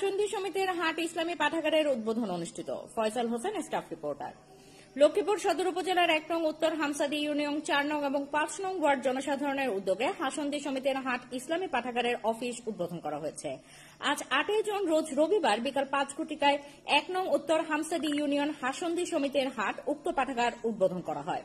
হাসন্দি সমিতির হাট ইসলামী পাঠাগারের উদ্বোধন অনুষ্ঠিত। Faisal Hossain, staff reporter. লক্ষ্মীপুর সদর উপজেলার ১ নং উত্তর হামসাদি ইউনিয়ন, ৪ নং এবং ৫ নং ওয়ার্ড জনসাধারণের উদ্যোগে হাসন্দি সমিতির হাট ইসলামী পাঠাগারের অফিস উদ্বোধন করা হয়েছে। আজ ৮ জুন রোজ রবিবার বিকাল ৫ ঘটিকায় ১ নং উত্তর হামসাদি ইউনিয়ন হাসন্দি সমিতির হাট উক্ত পাঠাগার উদ্বোধন করা হয়।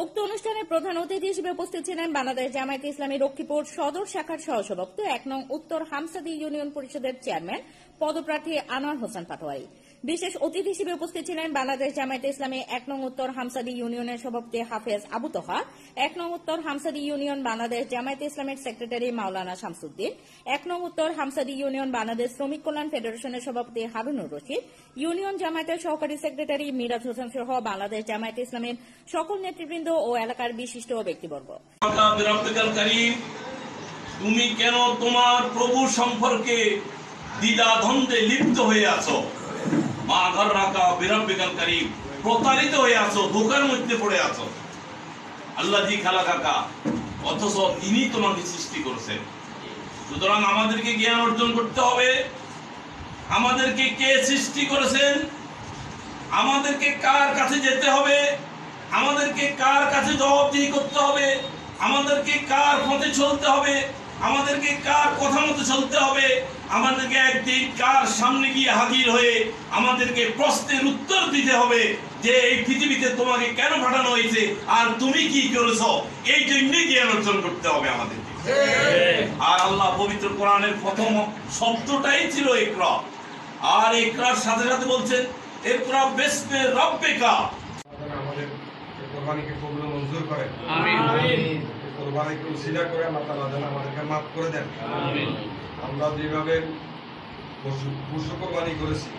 উক্ত অনুষ্ঠানে প্রধান অতিথি হিসেবে উপস্থিত ছিলেন বাংলাদেশ জামায়াতে ইসলামী লক্ষ্মীপুর সদর শাখার সহসভাপতি ১ নং উত্তর হামসাদি ইউনিয়ন পরিষদের চেয়ারম্যান পদপ্রার্থী আনোয়ার হোসেন পাটোয়ারি। বিশেষ অতিথি হিসেবে উপস্থিত ছিলেন বাংলাদেশ জামায়াতে ইসলামী ১ নং উত্তর হামসাদি ইউনিয়নের সভাপতি হাফেজ আবু তোহা, ১ নং উত্তর হামসাদি ইউনিয়ন বাংলাদেশ জামায়াতে ইসলামের সেক্রেটারি মাওলানা শামসুদ্দিন, ১ নং উত্তর হামসাদি ইউনিয়ন বাংলাদেশ শ্রমিক কল্যাণ ফেডারেশনের সভাপতি হারুনুর রশিদ, ইউনিয়ন জামায়াতের সহকারী সেক্রেটারি মিরাজ হোসেন সহ বাংলাদেশ জামায়াতে ইসলামের সকল নেতৃবৃন্দ ও এলাকার বিশিষ্ট ব্যক্তিবর্গ। তুমি কেন তোমার প্রভু সম্পর্কে দ্বিধাদ্বন্দ্বে লিপ্ত হয়ে আছো? মা ঘর রাখা বিরাব্বিকাল কারীম, প্রতারিত হয়ে আছো, ধোঁকার মধ্যে পড়ে আছো। আল্লাহ জি খালা কাকা, অথচ তিনি তোমাকে সৃষ্টি করেছেন। সুতরাং আমাদেরকে জ্ঞান অর্জন করতে হবে। আমাদেরকে কে সৃষ্টি করেছেন, আমাদেরকে কার কাছে যেতে হবে, আমাদেরকে কার কাছে জবাবদিহি করতে হবে, আমাদেরকে কার পথে চলতে হবে, আমাদেরকে কার কথা মতো চলতে হবে, আমাদেরকে একদিন কার সামনে গিয়ে হাজির হয়ে আমাদেরকে প্রশ্নের উত্তর দিতে হবে যে এই পৃথিবীতে তোমাকে কেন পাঠানো হয়েছে আর তুমি কি করেছো। এই জন্যই জ্ঞান অর্জন করতে হবে আমাদেরকে। আর আল্লাহ পবিত্র কোরআনের প্রথম শব্দটাই ছিল ইকরা, আর ইকরার সাথে সাথে বলছেন ইকরা বিসমি রাব্বিকা। আমাদের কোরবানিকে কবুল মঞ্জুর করেন, আমিন। কোরবানিকে উসিলা করে আল্লাহ তাআলা যেন আমাদেরকে মাফ করে দেন, আমিন। আমরা যেভাবে পশু কোরবানি করেছি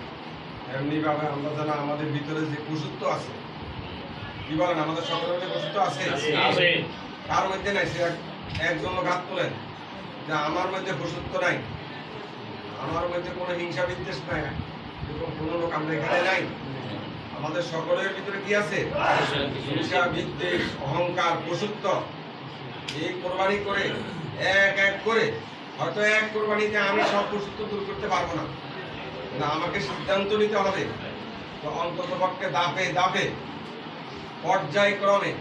এমনি ভাবে আমরা যেন আমাদের ভিতরে যে পশুত্ব আছে, কি বলেন, আমাদের সকলের মধ্যে পশুত্ব আছে, কার মধ্যে নাই? সে একজন গাত তোলেন যে আমার মধ্যে পশুত্ব নাই, আমার মধ্যে কোনো হিংসা বিদ্বেষ নাই, এরকম কোনো লোক আমরা এখানে নাই। আমাদের সকলের ভিতরে কি আছে? হিংসা বিদ্বেষ, অহংকার, পশুত্ব। এই কোরবানি করে এক এক করে, হয়তো এক কোরবানিতে আমি সব পশুত্ব দূর করতে পারবো না, আমাকে সিদ্ধান্ত নিতে হবে তো অন্তত পক্ষে ধাপে ধাপে পর্যায়ক্রমে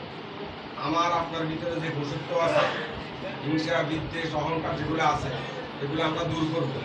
আমার আপনার ভিতরে যে পশুত্ব আছে, হিংসা বিদ্বেষ অহংকার যেগুলো আছে, এগুলো আমরা দূর করবো।